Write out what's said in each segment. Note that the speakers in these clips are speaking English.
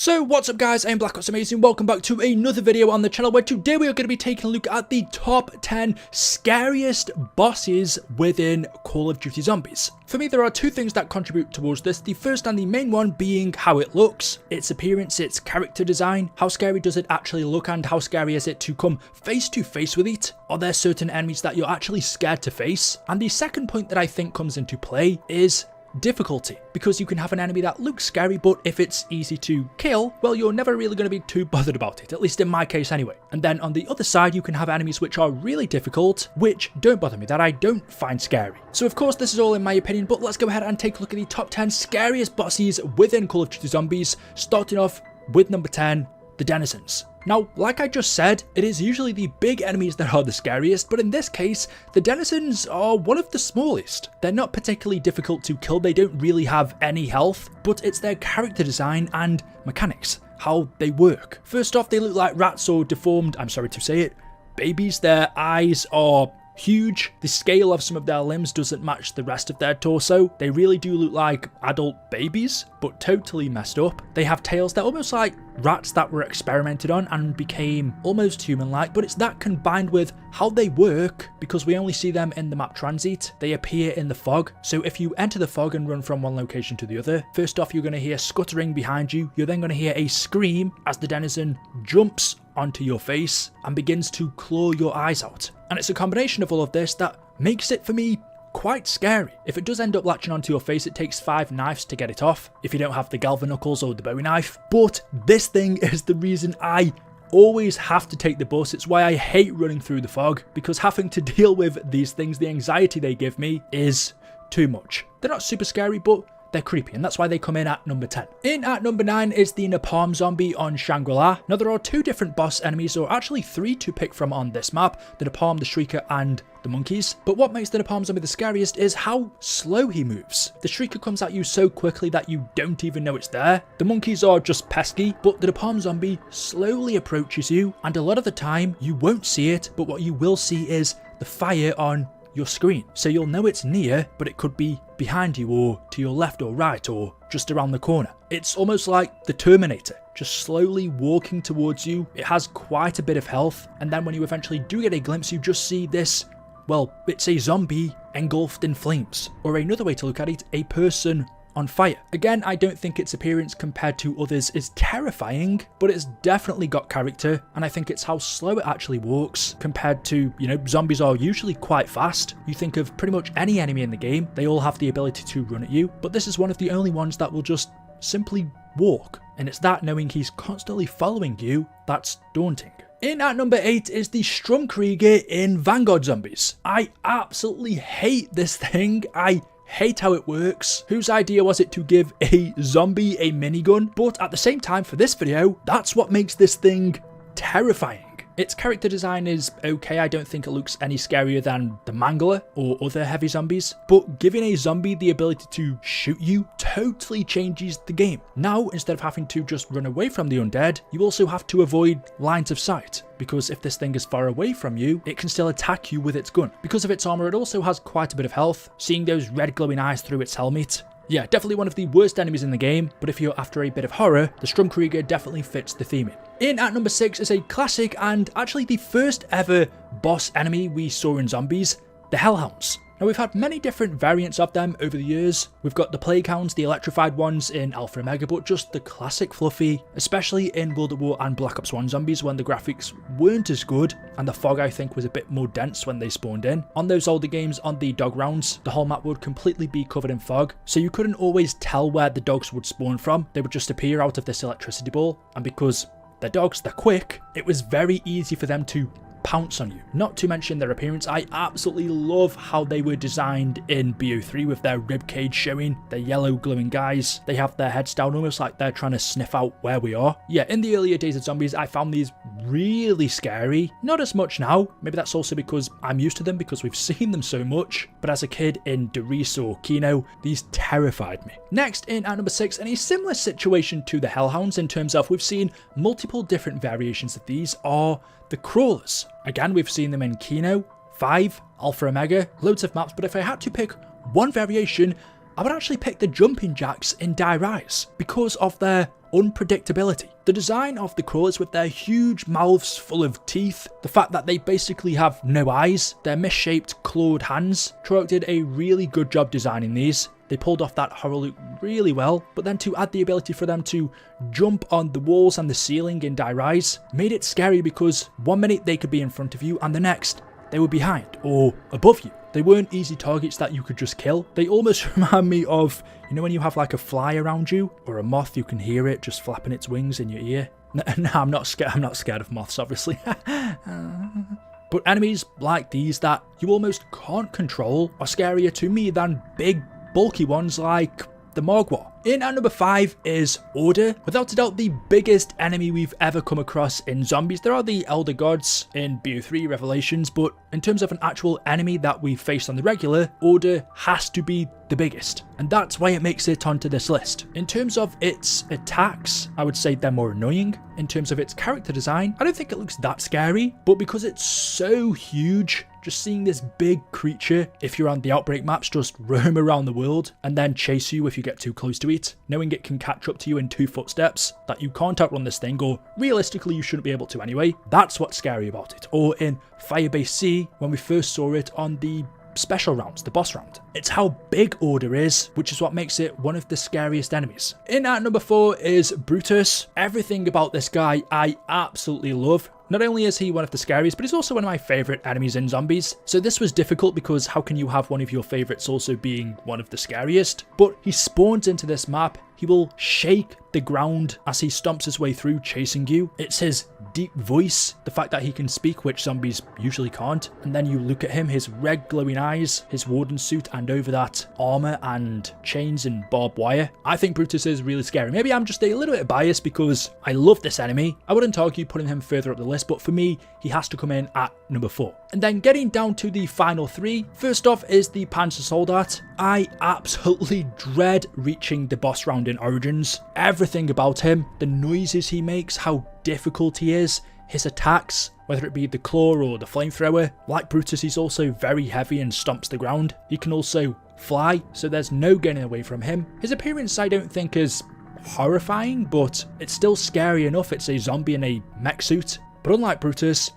So what's up guys, I'm BlackOpsAmazing, welcome back to another video on the channel where today we are going to be taking a look at the top 10 scariest bosses within Call of Duty Zombies. For me there are two things that contribute towards this, the first and the main one being how it looks, its appearance, its character design, how scary does it actually look and how scary is it to come face to face with it, are there certain enemies that you're actually scared to face, and the second point that I think comes into play is difficulty, because you can have an enemy that looks scary but if it's easy to kill, well you're never really going to be too bothered about it, at least in my case anyway. And then on the other side you can have enemies which are really difficult, which don't bother me, that I don't find scary. So of course this is all in my opinion, but let's go ahead and take a look at the top 10 scariest bosses within Call of Duty Zombies, starting off with number 10, the Denizens. Now, like I just said, it is usually the big enemies that are the scariest, but in this case, the Denizens are one of the smallest. They're not particularly difficult to kill, they don't really have any health, but it's their character design and mechanics, how they work. First off, they look like rats or deformed, I'm sorry to say it, babies. Their eyes are huge, the scale of some of their limbs doesn't match the rest of their torso. They really do look like adult babies, but totally messed up. They have tails, they're almost like rats that were experimented on and became almost human-like, but it's that combined with how they work, because we only see them in the map transit. They appear in the fog, so if you enter the fog and run from one location to the other, first off you're going to hear scuttering behind you, you're then going to hear a scream as the denizen jumps onto your face and begins to claw your eyes out. And it's a combination of all of this that makes it, for me, quite scary. If it does end up latching onto your face, it takes 5 knives to get it off, if you don't have the galvanucles or the bowie knife. But this thing is the reason I always have to take the bus. It's why I hate running through the fog, because having to deal with these things, the anxiety they give me, is too much. They're not super scary, but they're creepy, and that's why they come in at number 10. In at number 9 is the Nearm Zombie on Shangri-La. Now there are 2 different boss enemies, or actually 3 to pick from on this map, the Nearm, the Shrieker and the monkeys. But what makes the Nearm Zombie the scariest is how slow he moves. The Shrieker comes at you so quickly that you don't even know it's there. The monkeys are just pesky, but the Nearm Zombie slowly approaches you, and a lot of the time you won't see it, but what you will see is the fire on your screen. So you'll know it's near, but it could be behind you or to your left or right or just around the corner. It's almost like the Terminator, just slowly walking towards you. It has quite a bit of health, and then when you eventually do get a glimpse, you just see this, well, it's a zombie engulfed in flames. Or another way to look at it, a person on fire. Again, I don't think its appearance compared to others is terrifying, but it's definitely got character, and I think it's how slow it actually walks compared to, you know, zombies are usually quite fast. You think of pretty much any enemy in the game, they all have the ability to run at you, but this is one of the only ones that will just simply walk, and it's that knowing he's constantly following you that's daunting. In at number 8 is the Strumker in Vanguard Zombies. I absolutely hate this thing. I hate how it works. Whose idea was it to give a zombie a minigun? But at the same time, for this video, that's what makes this thing terrifying. Its character design is okay, I don't think it looks any scarier than the Mangler or other heavy zombies, but giving a zombie the ability to shoot you totally changes the game. Now, instead of having to just run away from the undead, you also have to avoid lines of sight, because if this thing is far away from you, it can still attack you with its gun. Because of its armor, it also has quite a bit of health, seeing those red glowing eyes through its helmet. Yeah, definitely one of the worst enemies in the game, but if you're after a bit of horror, the Strumker definitely fits the theme in at number 6 is a classic and actually the first ever boss enemy we saw in zombies, the Hellhounds. Now we've had many different variants of them over the years. We've got the Plague Hounds, the electrified ones in Alpha Omega, but just the classic fluffy, especially in World at War and Black Ops 1 Zombies when the graphics weren't as good and the fog I think was a bit more dense when they spawned in. On those older games, on the dog rounds, the whole map would completely be covered in fog, so you couldn't always tell where the dogs would spawn from. They would just appear out of this electricity ball, and because they're dogs, they're quick, it was very easy for them to pounce on you. Not to mention their appearance, I absolutely love how they were designed in BO3 with their ribcage showing, their yellow glowing eyes. They have their heads down almost like they're trying to sniff out where we are. Yeah, in the earlier days of zombies, I found these really scary. Not as much now, maybe that's also because I'm used to them because we've seen them so much, but as a kid in Doris or Kino, these terrified me. Next in at number 6, in a similar situation to the Hellhounds in terms of we've seen multiple different variations of these, are the Crawlers. Again, we've seen them in Kino, 5, Alpha Omega, loads of maps, but if I had to pick one variation, I would actually pick the jumping jacks in Die Rise because of their unpredictability. The design of the crawlers with their huge mouths full of teeth, the fact that they basically have no eyes, their misshaped clawed hands. Treyarch did a really good job designing these. They pulled off that horror look really well, but then to add the ability for them to jump on the walls and the ceiling in die rise made it scary, because one minute they could be in front of you and the next they were behind or above you. They weren't easy targets that you could just kill. They almost remind me of, you know, when you have like a fly around you or a moth, you can hear it just flapping its wings in your ear. No, I'm not scared of moths, obviously. But enemies like these that you almost can't control are scarier to me than big bulky ones like the Mogwai. In at number 5 is Order. Without a doubt the biggest enemy we've ever come across in zombies. There are the Elder Gods in BO3 Revelations, but in terms of an actual enemy that we've faced on the regular, Order has to be the biggest, and that's why it makes it onto this list. In terms of its attacks, I would say they're more annoying. In terms of its character design, I don't think it looks that scary, but because it's so huge, just seeing this big creature, if you're on the Outbreak maps, just roam around the world and then chase you if you get too close to it, knowing it can catch up to you in 2 footsteps, that you can't outrun this thing, or realistically you shouldn't be able to anyway, that's what's scary about it. Or in Firebase C, when we first saw it on the special rounds, the boss round. It's how big Order is, which is what makes it one of the scariest enemies. In at number 4 is Brutus. Everything about this guy I absolutely love. Not only is he one of the scariest, but he's also one of my favourite enemies in zombies. So this was difficult, because how can you have one of your favourites also being one of the scariest? But he spawns into this map. He will shake the ground as he stomps his way through, chasing you. It's his deep voice, the fact that he can speak, which zombies usually can't. And then you look at him, his red glowing eyes, his warden suit, and over that armor and chains and barbed wire. I think Brutus is really scary. Maybe I'm just a little bit biased because I love this enemy. I wouldn't argue putting him further up the list, but for me, he has to come in at number 4. And then getting down to the final 3, first off is the Panzer Soldat. I absolutely dread reaching the boss round in Origins. Everything about him, the noises he makes, how difficult he is, his attacks, whether it be the claw or the flamethrower. Like Brutus, he's also very heavy and stomps the ground. He can also fly, so there's no getting away from him. His appearance I don't think is horrifying, but it's still scary enough. It's a zombie in a mech suit. But unlike Brutus,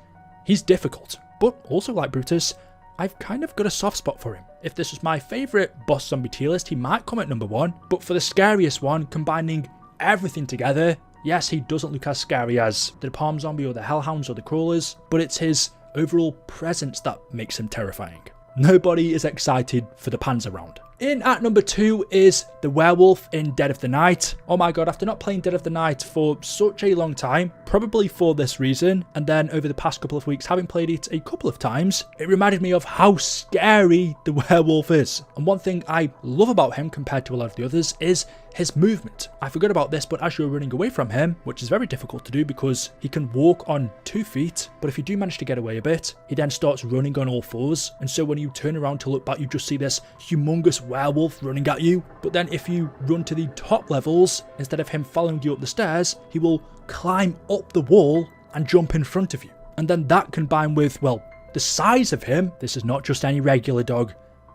he's difficult. But also like Brutus, I've kind of got a soft spot for him. If this was my favourite boss zombie tier list, he might come at number 1. But for the scariest one, combining everything together, yes, he doesn't look as scary as the Nearm Zombie or the Hellhounds or the Crawlers, but it's his overall presence that makes him terrifying. Nobody is excited for the Panzer round. In at number 2 is the Werewolf in Dead of the Night. Oh my god, after not playing Dead of the Night for such a long time, probably for this reason, and then over the past couple of weeks having played it a couple of times, it reminded me of how scary the Werewolf is. And one thing I love about him compared to a lot of the others is his movement. I forgot about this, but as you're running away from him, which is very difficult to do because he can walk on 2 feet, but if you do manage to get away a bit, he then starts running on all 4s, and so when you turn around to look back, you just see this humongous werewolf running at you. But then if you run to the top levels, instead of him following you up the stairs, he will climb up the wall and jump in front of you. And then that combined with, well, the size of him, this is not just any regular dog,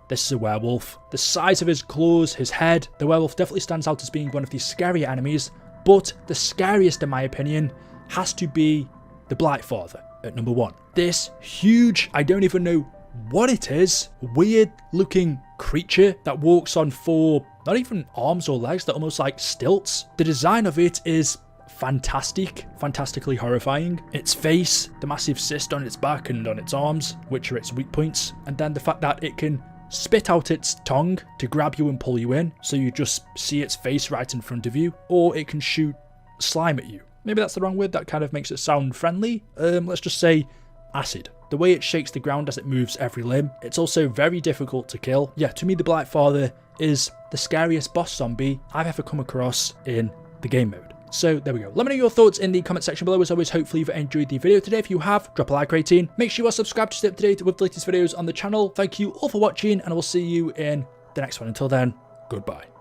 this is a werewolf. The size of his claws, his head, the werewolf definitely stands out as being one of the scarier enemies, but the scariest in my opinion has to be the Blightfather at number 1. This huge, I don't even know what it is, weird looking creature that walks on 4, not even arms or legs, they're almost like stilts. The design of it is fantastically horrifying. Its face, the massive cyst on its back and on its arms, which are its weak points, and then the fact that it can spit out its tongue to grab you and pull you in, so you just see its face right in front of you, or it can shoot slime at you. Maybe that's the wrong word, that kind of makes it sound friendly. Let's just say acid. The way it shakes the ground as it moves every limb, it's also very difficult to kill. Yeah, to me the Blightfather is the scariest boss zombie I've ever come across in the game mode. So there we go. Let me know your thoughts in the comment section below. As always, hopefully you've enjoyed the video today. If you have, drop a like rating. Make sure you are subscribed to stay up to date with the latest videos on the channel. Thank you all for watching, and I will see you in the next one. Until then, goodbye.